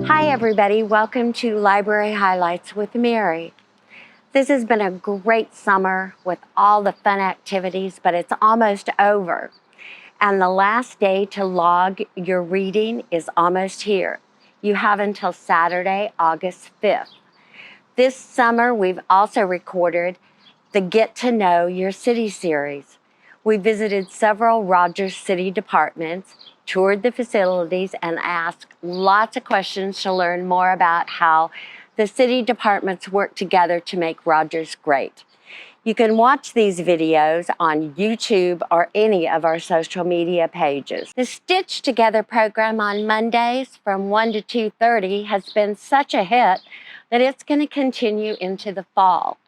Hi everybody, welcome to Library Highlights with Mary. This has been a great summer with all the fun activities, but it's almost over. And the last day to log your reading is almost here. You have until Saturday, August 5th. This summer, we've also recorded the Get to Know Your City series. We visited several Rogers City departments, toured the facilities, and asked lots of questions to learn more about how the city departments work together to make Rogers great. You can watch these videos on YouTube or any of our social media pages. The Stitch Together program on Mondays from 1 to 2:30 has been such a hit that it's going to continue into the fall.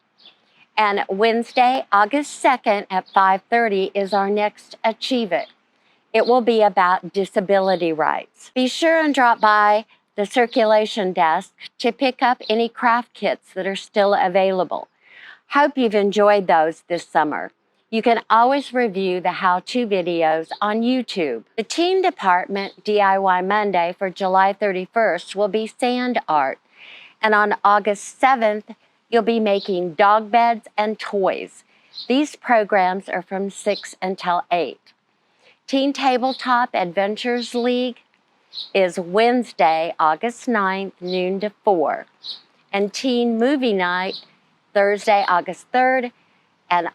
And Wednesday, August 2nd at 5:30 is our next Achieve It. It will be about disability rights. Be sure and drop by the circulation desk to pick up any craft kits that are still available. Hope you've enjoyed those this summer. You can always review the how-to videos on YouTube. The Teen Department DIY Monday for July 31st will be sand art. And on August 7th, you'll be making dog beds and toys. These programs are from 6 until 8. Teen Tabletop Adventures League is Wednesday, August 9th, noon to 4. And Teen Movie Night, Thursday, August 3rd, and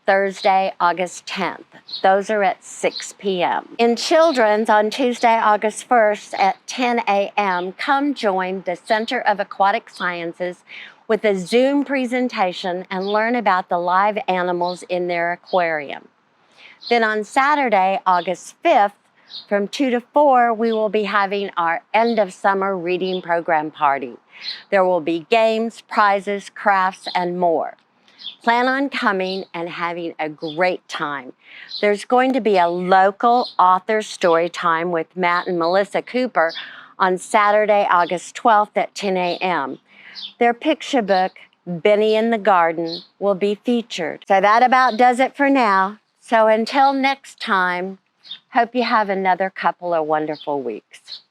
Thursday, August 10th. Those are at 6 p.m. In Children's on Tuesday, August 1st at 10 a.m., come join the Center of Aquatic Sciences with a Zoom presentation and learn about the live animals in their aquarium. Then on Saturday, August 5th, from 2 to 4, we will be having our end of summer reading program party. There will be games, prizes, crafts, and more. Plan on coming and having a great time. There's going to be a local author story time with Matt and Melissa Cooper on Saturday, August 12th at 10 a.m. Their picture book, Benny in the Garden, will be featured. So that about does it for now. So until next time, hope you have another couple of wonderful weeks.